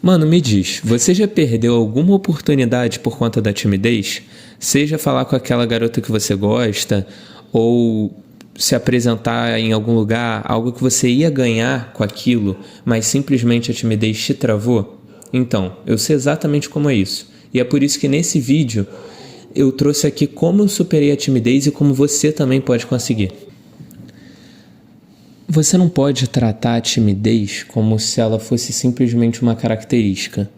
Mano, me diz, você já perdeu alguma oportunidade por conta da timidez? Seja falar com aquela garota que você gosta, ou se apresentar em algum lugar, algo que você ia ganhar com aquilo, mas simplesmente a timidez te travou? Então, eu sei exatamente como é isso. E é por isso que nesse vídeo eu trouxe aqui como eu superei a timidez e como você também pode conseguir. Você não pode tratar a timidez como se ela fosse simplesmente uma característica.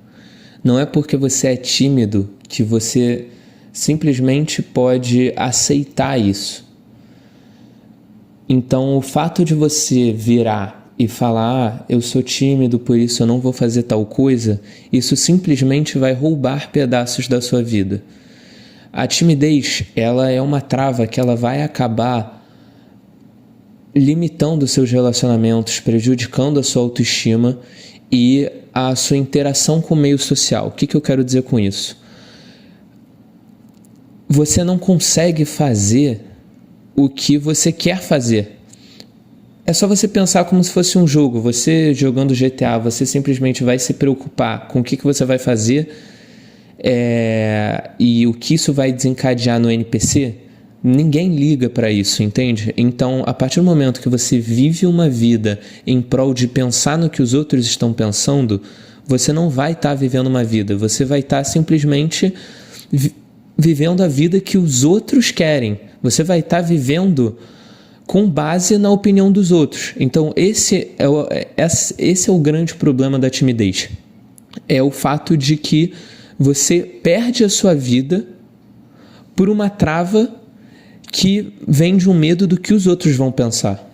Não é porque você é tímido que você simplesmente pode aceitar isso. Então, o fato de você virar e falar, eu sou tímido, por isso eu não vou fazer tal coisa, isso simplesmente vai roubar pedaços da sua vida. A timidez, ela é uma trava que ela vai acabar limitando seus relacionamentos, prejudicando a sua autoestima e a sua interação com o meio social. O que eu quero dizer com isso? Você não consegue fazer o que você quer fazer. É só você pensar como se fosse um jogo. Você jogando GTA, você simplesmente vai se preocupar com o que você vai fazer e o que isso vai desencadear no NPC. Ninguém liga para isso, entende? Então, a partir do momento que você vive uma vida em prol de pensar no que os outros estão pensando, você não vai estar vivendo uma vida, você vai estar simplesmente vivendo a vida que os outros querem. Você vai estar vivendo com base na opinião dos outros. Então, esse é o grande problema da timidez. É o fato de que você perde a sua vida por uma trava que vem de um medo do que os outros vão pensar.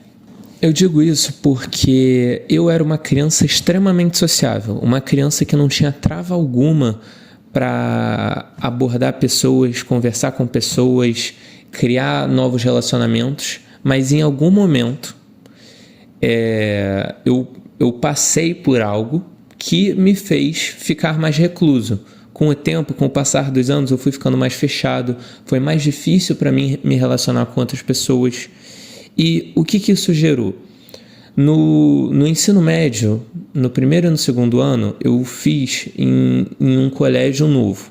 Eu digo isso porque eu era uma criança extremamente sociável, uma criança que não tinha trava alguma para abordar pessoas, conversar com pessoas, criar novos relacionamentos, mas em algum momento eu passei por algo que me fez ficar mais recluso. Com o tempo, com o passar dos anos, eu fui ficando mais fechado, foi mais difícil para mim me relacionar com outras pessoas. E o que isso gerou? No ensino médio, no primeiro e no segundo ano, eu fiz em um colégio novo.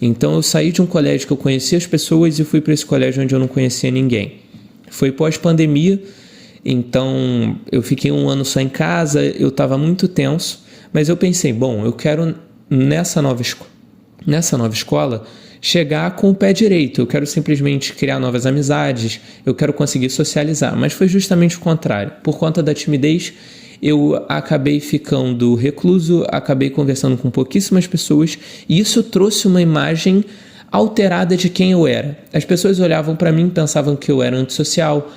Então eu saí de um colégio que eu conhecia as pessoas e fui para esse colégio onde eu não conhecia ninguém. Foi pós-pandemia, então eu fiquei um ano só em casa, eu estava muito tenso, mas eu pensei, bom, eu quero nessa nova escola chegar com o pé direito, eu quero simplesmente criar novas amizades, eu quero conseguir socializar, mas foi justamente o contrário. Por conta da timidez, eu acabei ficando recluso, acabei conversando com pouquíssimas pessoas e isso trouxe uma imagem alterada de quem eu era. As pessoas olhavam para mim, pensavam que eu era antissocial,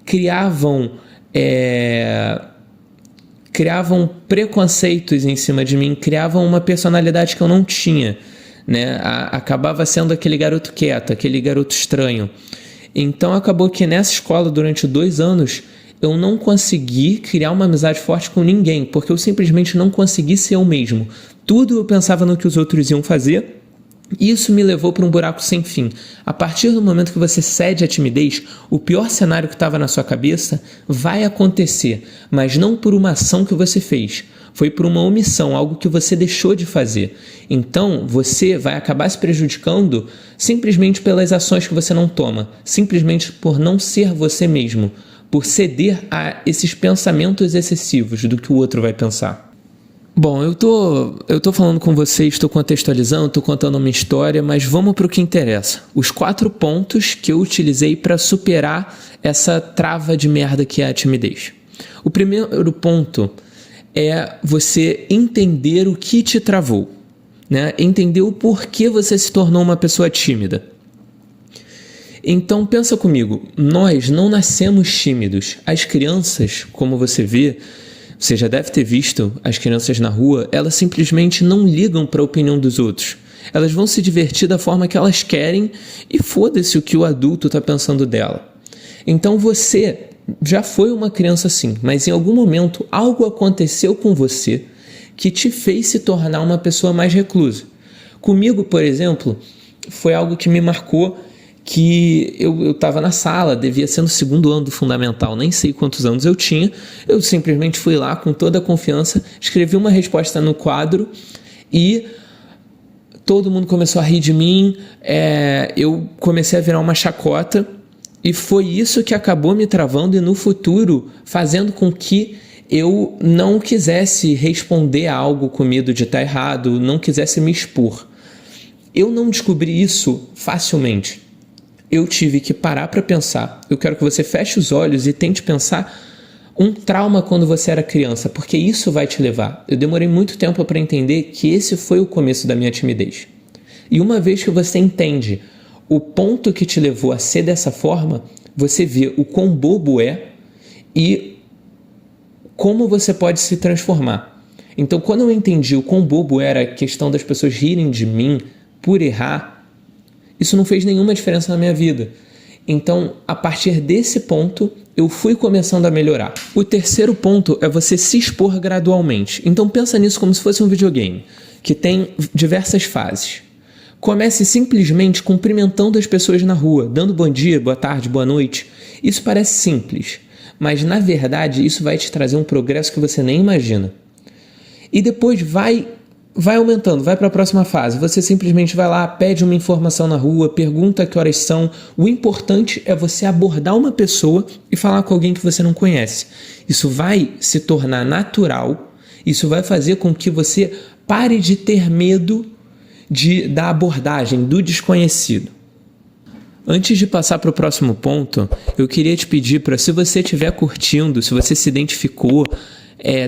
criavam preconceitos em cima de mim, criavam uma personalidade que eu não tinha, né? Acabava sendo aquele garoto quieto, aquele garoto estranho. Então acabou que nessa escola, durante 2 anos, eu não consegui criar uma amizade forte com ninguém, porque eu simplesmente não consegui ser eu mesmo. Tudo eu pensava no que os outros iam fazer, e isso me levou para um buraco sem fim. A partir do momento que você cede à timidez, o pior cenário que estava na sua cabeça vai acontecer, mas não por uma ação que você fez, foi por uma omissão, algo que você deixou de fazer. Então, você vai acabar se prejudicando simplesmente pelas ações que você não toma, simplesmente por não ser você mesmo, por ceder a esses pensamentos excessivos do que o outro vai pensar. Bom, eu tô falando com vocês, estou contextualizando, estou contando uma história, mas vamos para o que interessa. Os 4 pontos que eu utilizei para superar essa trava de merda que é a timidez. O primeiro ponto é você entender o que te travou, né? Entender o porquê você se tornou uma pessoa tímida. Então pensa comigo, nós não nascemos tímidos. As crianças, como você vê, você já deve ter visto as crianças na rua, elas simplesmente não ligam para a opinião dos outros. Elas vão se divertir da forma que elas querem e foda-se o que o adulto está pensando dela. Então você já foi uma criança assim, mas em algum momento algo aconteceu com você que te fez se tornar uma pessoa mais reclusa. Comigo, por exemplo, foi algo que me marcou, que eu estava na sala, devia ser no 2º ano do fundamental, nem sei quantos anos eu tinha, eu simplesmente fui lá com toda a confiança, escrevi uma resposta no quadro e todo mundo começou a rir de mim, eu comecei a virar uma chacota e foi isso que acabou me travando e no futuro fazendo com que eu não quisesse responder a algo com medo de estar errado, não quisesse me expor. Eu não descobri isso facilmente. Eu tive que parar para pensar. Eu quero que você feche os olhos e tente pensar um trauma quando você era criança, porque isso vai te levar. Eu demorei muito tempo para entender que esse foi o começo da minha timidez. E uma vez que você entende o ponto que te levou a ser dessa forma, você vê o quão bobo é e como você pode se transformar. Então, quando eu entendi o quão bobo era a questão das pessoas rirem de mim por errar, isso não fez nenhuma diferença na minha vida. Então, a partir desse ponto, eu fui começando a melhorar. O terceiro ponto é você se expor gradualmente. Então, pensa nisso como se fosse um videogame, que tem diversas fases. Comece simplesmente cumprimentando as pessoas na rua, dando bom dia, boa tarde, boa noite. Isso parece simples, mas na verdade isso vai te trazer um progresso que você nem imagina. E depois vai aumentando, vai para a próxima fase. Você simplesmente vai lá, pede uma informação na rua, pergunta que horas são. O importante é você abordar uma pessoa e falar com alguém que você não conhece. Isso vai se tornar natural, isso vai fazer com que você pare de ter medo da abordagem, do desconhecido. Antes de passar para o próximo ponto, eu queria te pedir para, se você estiver curtindo, se você se identificou,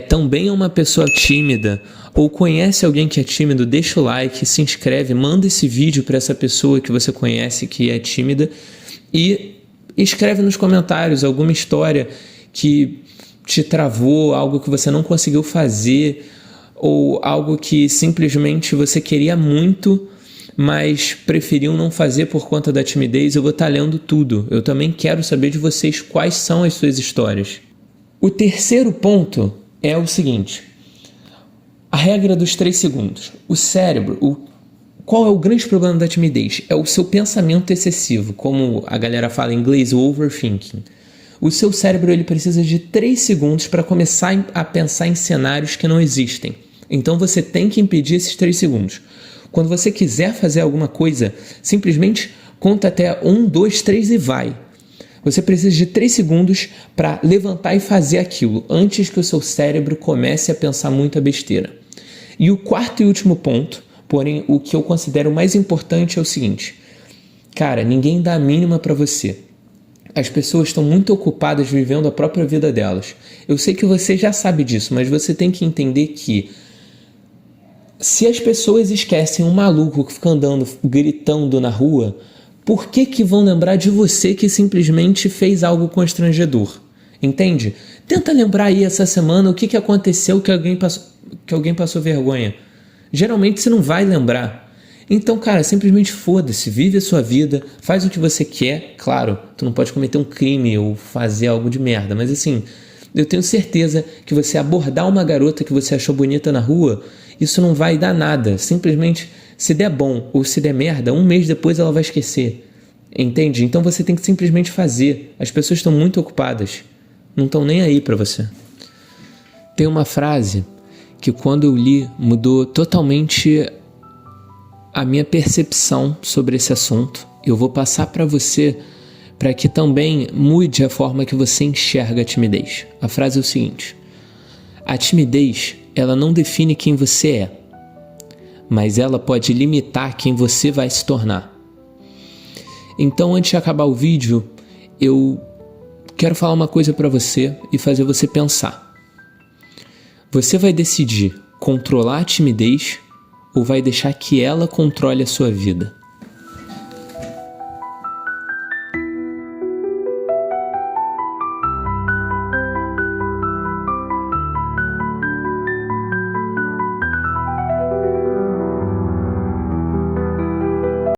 também é uma pessoa tímida ou conhece alguém que é tímido, deixa o like, se inscreve, manda esse vídeo para essa pessoa que você conhece que é tímida e escreve nos comentários alguma história que te travou, algo que você não conseguiu fazer ou algo que simplesmente você queria muito, mas preferiu não fazer por conta da timidez. Eu vou estar lendo tudo. Eu também quero saber de vocês quais são as suas histórias. O terceiro ponto é o seguinte: a regra dos 3 segundos. O cérebro, qual é o grande problema da timidez? É o seu pensamento excessivo, como a galera fala em inglês, o overthinking. O seu cérebro ele precisa de 3 segundos para começar a pensar em cenários que não existem. Então você tem que impedir esses 3 segundos. Quando você quiser fazer alguma coisa, simplesmente conta até 1, 2, 3 e vai. Você precisa de 3 segundos para levantar e fazer aquilo, antes que o seu cérebro comece a pensar muita besteira. E o quarto e último ponto, porém o que eu considero mais importante é o seguinte: cara, ninguém dá a mínima para você. As pessoas estão muito ocupadas vivendo a própria vida delas. Eu sei que você já sabe disso, mas você tem que entender que se as pessoas esquecem um maluco que fica andando, gritando na rua, por que vão lembrar de você que simplesmente fez algo constrangedor? Entende? Tenta lembrar aí essa semana o que aconteceu que alguém passou vergonha. Geralmente você não vai lembrar. Então, cara, simplesmente foda-se, vive a sua vida, faz o que você quer. Claro, tu não pode cometer um crime ou fazer algo de merda, mas assim, eu tenho certeza que você abordar uma garota que você achou bonita na rua, isso não vai dar nada. Simplesmente, se der bom ou se der merda, 1 mês depois ela vai esquecer. Entende? Então você tem que simplesmente fazer. As pessoas estão muito ocupadas, não estão nem aí pra você. Tem uma frase que quando eu li mudou totalmente a minha percepção sobre esse assunto. Eu vou passar para você para que também mude a forma que você enxerga a timidez. A frase é o seguinte: a timidez, ela não define quem você é, mas ela pode limitar quem você vai se tornar. Então, antes de acabar o vídeo, eu quero falar uma coisa para você e fazer você pensar. Você vai decidir controlar a timidez ou vai deixar que ela controle a sua vida?